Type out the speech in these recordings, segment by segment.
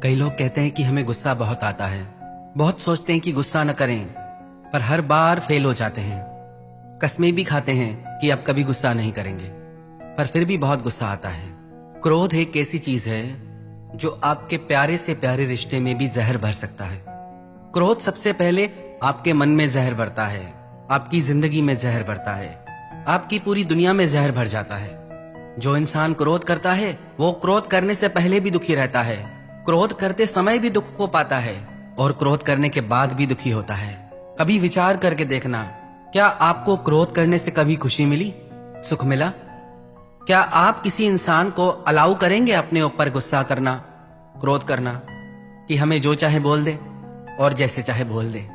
कई लोग कहते हैं कि हमें गुस्सा बहुत आता है। बहुत सोचते हैं कि गुस्सा न करें, पर हर बार फेल हो जाते हैं। कस्में भी खाते हैं कि अब कभी गुस्सा नहीं करेंगे, पर फिर भी बहुत गुस्सा आता है। क्रोध एक ऐसी चीज है जो आपके प्यारे से प्यारे रिश्ते में भी जहर भर सकता है। क्रोध सबसे पहले आपके मन में जहर भरता है, आपकी जिंदगी में जहर भरता है, आपकी पूरी दुनिया में जहर भर जाता है। जो इंसान क्रोध करता है वो क्रोध करने से पहले भी दुखी रहता है, क्रोध करते समय भी दुख को पाता है और क्रोध करने के बाद भी दुखी होता है। कभी विचार करके देखना, क्या आपको क्रोध करने से कभी खुशी मिली, सुख मिला? क्या आप किसी इंसान को अलाउ करेंगे अपने ऊपर गुस्सा करना, क्रोध करना, कि हमें जो चाहे बोल दे और जैसे चाहे बोल दे?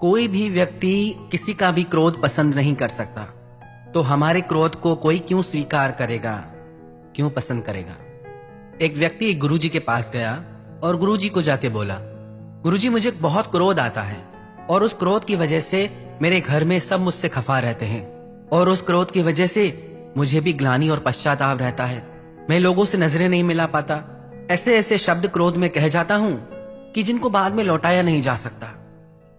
कोई भी व्यक्ति किसी का भी क्रोध पसंद नहीं कर सकता, तो हमारे क्रोध को कोई क्यों स्वीकार करेगा, क्यों पसंद करेगा? एक व्यक्ति एक गुरुजी के पास गया और गुरुजी को जाके बोला, गुरुजी मुझे बहुत क्रोध आता है और उस क्रोध की वजह से मेरे घर में सब मुझसे खफा रहते हैं और उस क्रोध की वजह से मुझे भी ग्लानि और पश्चाताप रहता है। मैं लोगों से नजरें नहीं मिला पाता। ऐसे ऐसे शब्द क्रोध में कह जाता हूं कि जिनको बाद में लौटाया नहीं जा सकता।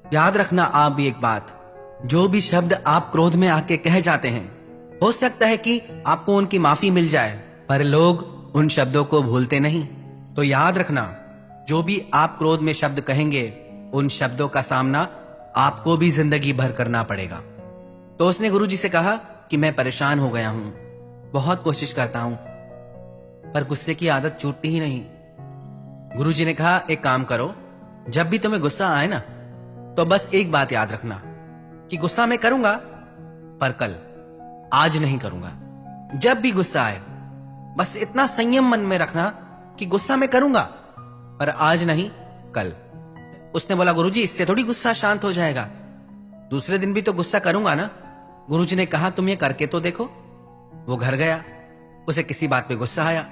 याद रखना आप भी एक बात, जो भी शब्द आप क्रोध में आके कह जाते हैं, हो सकता है कि आपको उनकी माफी मिल जाए, पर लोग उन शब्दों को भूलते नहीं। तो याद रखना, जो भी आप क्रोध में शब्द कहेंगे, उन शब्दों का सामना आपको भी जिंदगी भर करना पड़ेगा। तो उसने गुरुजी से कहा कि मैं परेशान हो गया हूं, बहुत कोशिश करता हूं, पर गुस्से की आदत छूटती ही नहीं। गुरुजी ने कहा, एक काम करो, जब भी तुम्हें गुस्सा आए ना, तो बस एक बात याद रखना कि गुस्सा मैं करूंगा, पर कल, आज नहीं करूंगा। जब भी गुस्सा आए बस इतना संयम मन में रखना कि गुस्सा मैं करूंगा, पर आज नहीं, कल। उसने बोला, गुरुजी इससे थोड़ी गुस्सा शांत हो जाएगा, दूसरे दिन भी तो गुस्सा करूंगा ना। गुरुजी ने कहा, तुम ये करके तो देखो। वो घर गया, उसे किसी बात पे गुस्सा आया,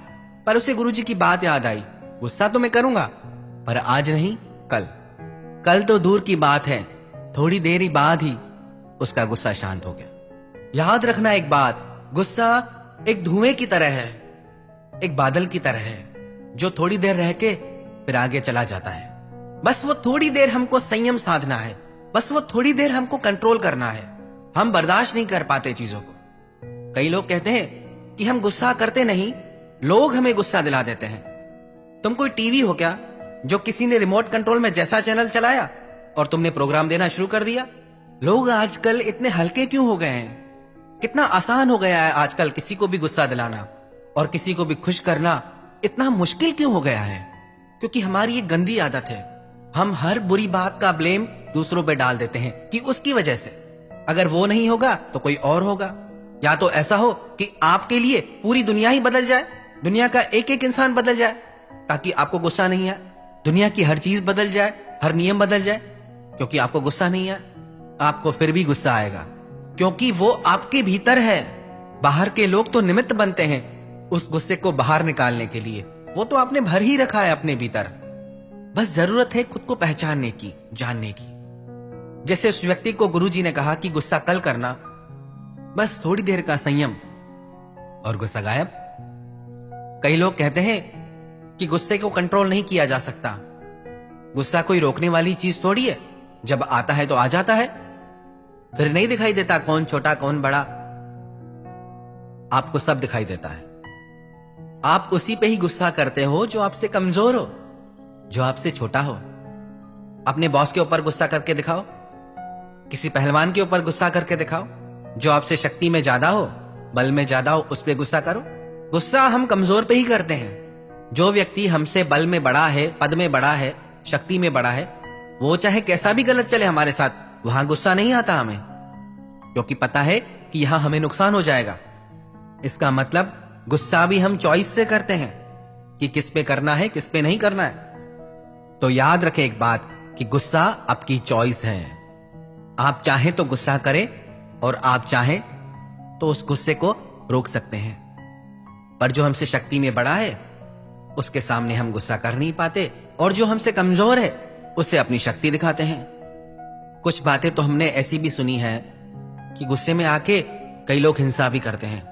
पर उसे गुरुजी की बात याद आई, गुस्सा तो मैं करूंगा, पर आज नहीं, कल। कल तो दूर की बात है, थोड़ी देर ही बाद ही उसका गुस्सा शांत हो गया। याद रखना एक बात, गुस्सा एक धुएं की तरह है, एक बादल की तरह है, जो थोड़ी देर रह के फिर आगे चला जाता है। बस वो थोड़ी देर हमको संयम साधना है, बस वो थोड़ी देर हमको कंट्रोल करना है। हम बर्दाश्त नहीं कर पाते चीजों को। कई लोग कहते हैं कि हम गुस्सा करते नहीं, लोग हमें गुस्सा दिला देते हैं। तुम कोई टीवी हो क्या जो किसी ने रिमोट कंट्रोल में जैसा चैनल चलाया और तुमने प्रोग्राम देना शुरू कर दिया? लोग आजकल इतने हल्के क्यों हो गए हैं? कितना आसान हो गया है आजकल किसी को भी गुस्सा दिलाना और किसी को भी खुश करना इतना मुश्किल क्यों हो गया है? क्योंकि हमारी ये गंदी आदत है, हम हर बुरी बात का ब्लेम दूसरों पे डाल देते हैं कि उसकी वजह से, अगर वो नहीं होगा तो कोई और होगा। या तो ऐसा हो कि आपके लिए पूरी दुनिया ही बदल जाए, दुनिया का एक एक इंसान बदल जाए ताकि आपको गुस्सा नहीं आए, दुनिया की हर चीज बदल जाए, हर नियम बदल जाए क्योंकि आपको गुस्सा नहीं आए। आपको फिर भी गुस्सा आएगा क्योंकि वो आपके भीतर है। बाहर के लोग तो निमित्त बनते हैं उस गुस्से को बाहर निकालने के लिए, वो तो आपने भर ही रखा है अपने भीतर। बस जरूरत है खुद को पहचानने की, जानने की। जैसे उस व्यक्ति को गुरुजी ने कहा कि गुस्सा कल करना, बस थोड़ी देर का संयम और गुस्सा गायब। कई लोग कहते हैं कि गुस्से को कंट्रोल नहीं किया जा सकता। गुस्सा कोई रोकने वाली चीज थोड़ी है, जब आता है तो आ जाता है, फिर नहीं दिखाई देता कौन छोटा कौन बड़ा, आपको सब दिखाई देता है। आप उसी पे ही गुस्सा करते हो जो आपसे कमजोर हो, जो आपसे छोटा हो। अपने बॉस के ऊपर गुस्सा करके दिखाओ, किसी पहलवान के ऊपर गुस्सा करके दिखाओ, जो आपसे शक्ति में ज्यादा हो, बल में ज्यादा हो, उस पे गुस्सा करो। गुस्सा हम कमजोर पे ही करते हैं। जो व्यक्ति हमसे बल में बड़ा है, पद में बड़ा है, शक्ति में बड़ा है, वो चाहे कैसा भी गलत चले हमारे साथ, वहां गुस्सा नहीं आता हमें, क्योंकि पता है कि यहां हमें नुकसान हो जाएगा। इसका मतलब गुस्सा भी हम चॉइस से करते हैं कि किस पे करना है, किस पे नहीं करना है। तो याद रखें एक बात कि गुस्सा आपकी चॉइस है। आप चाहें तो गुस्सा करें और आप चाहें तो उस गुस्से को रोक सकते हैं, पर जो हमसे शक्ति में बड़ा है उसके सामने हम गुस्सा कर नहीं पाते, और जो हमसे कमजोर है उससे अपनी शक्ति दिखाते हैं। कुछ बातें तो हमने ऐसी भी सुनी है कि गुस्से में आके कई लोग हिंसा भी करते हैं।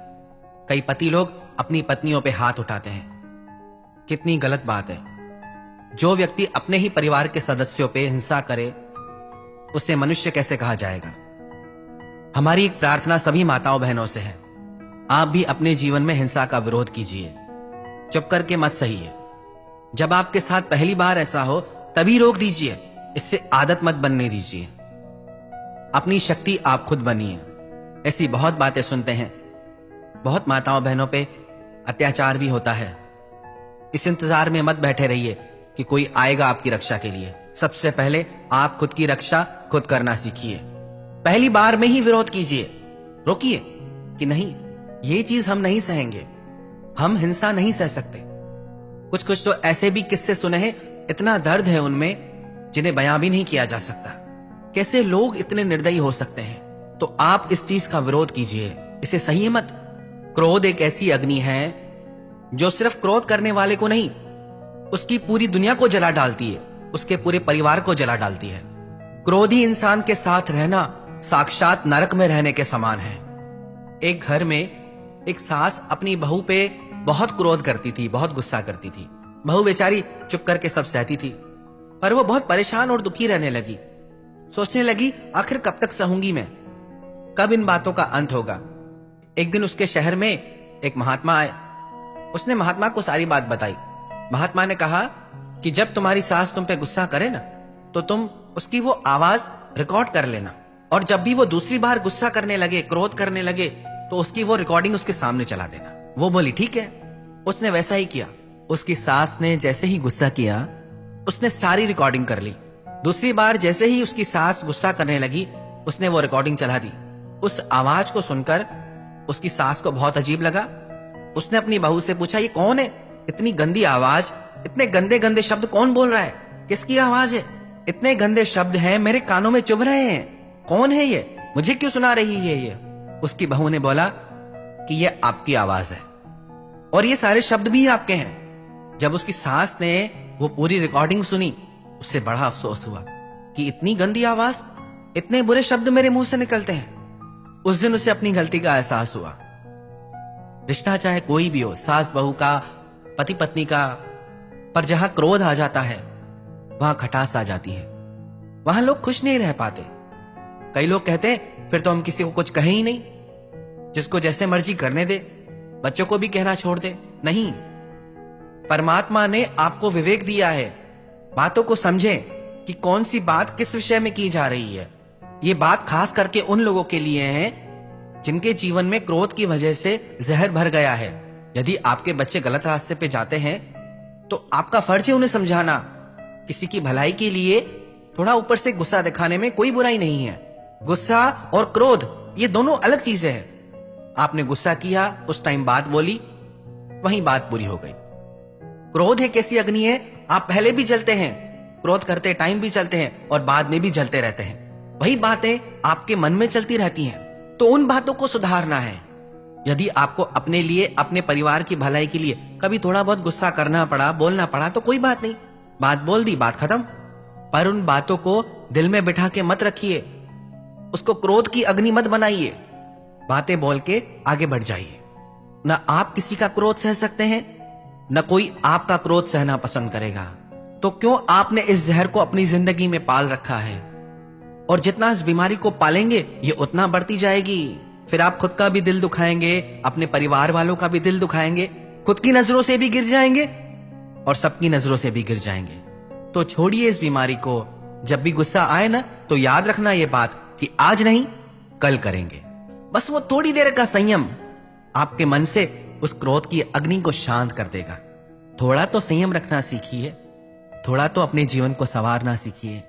कई पति लोग अपनी पत्नियों पे हाथ उठाते हैं। कितनी गलत बात है। जो व्यक्ति अपने ही परिवार के सदस्यों पे हिंसा करे उसे मनुष्य कैसे कहा जाएगा। हमारी एक प्रार्थना सभी माताओं बहनों से है, आप भी अपने जीवन में हिंसा का विरोध कीजिए, चुप करके मत सहिए। जब आपके साथ पहली बार ऐसा हो तभी रोक दीजिए, इससे आदत मत बनने दीजिए। अपनी शक्ति आप खुद बनिए। ऐसी बहुत बातें सुनते हैं, बहुत माताओं बहनों पे अत्याचार भी होता है। इस इंतजार में मत बैठे रहिए कि कोई आएगा आपकी रक्षा के लिए। सबसे पहले आप खुद की रक्षा खुद करना सीखिए। पहली बार में ही विरोध कीजिए, रोकिए कि नहीं, ये चीज हम नहीं सहेंगे, हम हिंसा नहीं सह सकते। कुछ कुछ तो ऐसे भी किस्से सुने हैं, इतना दर्द है उनमें जिन्हें बयां भी नहीं किया जा सकता। कैसे लोग इतने निर्दयी हो सकते हैं। तो आप इस चीज का विरोध कीजिए, इसे सही मत। क्रोध एक ऐसी अग्नि है जो सिर्फ क्रोध करने वाले को नहीं, उसकी पूरी दुनिया को जला डालती है, उसके पूरे परिवार को जला डालती है। क्रोधी इंसान के साथ रहना साक्षात नरक में रहने के समान है। एक घर में एक सास अपनी बहू पे बहुत क्रोध करती थी, बहुत गुस्सा करती थी। बहू बेचारी चुप करके सब सहती थी, पर वो बहुत परेशान और दुखी रहने लगी। सोचने लगी, आखिर कब तक सहूंगी मैं, कब इन बातों का अंत होगा। एक दिन उसके शहर में एक महात्मा आए। उसने महात्मा को सारी बात बताई। महात्मा ने कहा कि जब तुम्हारी सास तुम पे गुस्सा करे ना, तो तुम उसकी वो आवाज रिकॉर्ड कर लेना, और जब भी वो दूसरी बार गुस्सा करने लगे, क्रोध करने लगे, तो उसकी वो रिकॉर्डिंग उसके सामने चला देना। वो बोली ठीक है। उसने वैसा ही किया। उसकी सास ने जैसे ही गुस्सा किया, उसने सारी रिकॉर्डिंग कर ली। दूसरी बार जैसे ही उसकी सास गुस्सा करने लगी, उसने वो रिकॉर्डिंग चला दी। उस आवाज को सुनकर उसकी सास को बहुत अजीब लगा। उसने अपनी बहू से पूछा, ये कौन है, इतनी गंदी आवाज, इतने गंदे गंदे शब्द कौन बोल रहा है, किसकी आवाज है, इतने गंदे शब्द हैं, मेरे कानों में चुभ रहे हैं, कौन है ये, मुझे क्यों सुना रही है ये। उसकी बहू ने बोला कि ये आपकी आवाज है और ये सारे शब्द भी आपके हैं। जब उसकी सास ने वो पूरी रिकॉर्डिंग सुनी, उससे बड़ा अफसोस हुआ कि इतनी गंदी आवाज, इतने बुरे शब्द मेरे मुंह से निकलते हैं। उस दिन उसे अपनी गलती का एहसास हुआ। रिश्ता चाहे कोई भी हो, सास बहू का, पति पत्नी का, पर जहां क्रोध आ जाता है वहां खटास आ जाती है, वहां लोग खुश नहीं रह पाते। कई लोग कहते हैं फिर तो हम किसी को कुछ कहें ही नहीं, जिसको जैसे मर्जी करने दे, बच्चों को भी कहना छोड़ दे। नहीं, परमात्मा ने आपको विवेक दिया है। बातों को समझें कि कौन सी बात किस विषय में की जा रही है। ये बात खास करके उन लोगों के लिए है जिनके जीवन में क्रोध की वजह से जहर भर गया है। यदि आपके बच्चे गलत रास्ते पे जाते हैं तो आपका फर्ज है उन्हें समझाना। किसी की भलाई के लिए थोड़ा ऊपर से गुस्सा दिखाने में कोई बुराई नहीं है। गुस्सा और क्रोध ये दोनों अलग चीजें हैं। आपने गुस्सा किया, उस टाइम बात बोली, वहीं बात पूरी हो गई। क्रोध एक ऐसी अग्नि है, आप पहले भी जलते हैं, क्रोध करते टाइम भी चलते हैं और बाद में भी जलते रहते हैं। वही बातें आपके मन में चलती रहती हैं, तो उन बातों को सुधारना है। यदि आपको अपने लिए, अपने परिवार की भलाई के लिए कभी थोड़ा बहुत गुस्सा करना पड़ा, बोलना पड़ा, तो कोई बात नहीं, बात बोल दी, बात खत्म। पर उन बातों को दिल में बिठा के मत रखिए, उसको क्रोध की अग्नि मत बनाइए। बातें बोल के आगे बढ़ जाइए। न आप किसी का क्रोध सह सकते हैं, न कोई आपका क्रोध सहना पसंद करेगा। तो क्यों आपने इस जहर को अपनी जिंदगी में पाल रखा है? और जितना इस बीमारी को पालेंगे ये उतना बढ़ती जाएगी। फिर आप खुद का भी दिल दुखाएंगे, अपने परिवार वालों का भी दिल दुखाएंगे, खुद की नजरों से भी गिर जाएंगे और सबकी नजरों से भी गिर जाएंगे। तो छोड़िए इस बीमारी को। जब भी गुस्सा आए ना, तो याद रखना ये बात कि आज नहीं कल करेंगे। बस वो थोड़ी देर का संयम आपके मन से उस क्रोध की अग्नि को शांत कर देगा। थोड़ा तो संयम रखना सीखिए, थोड़ा तो अपने जीवन को संवारना सीखिए।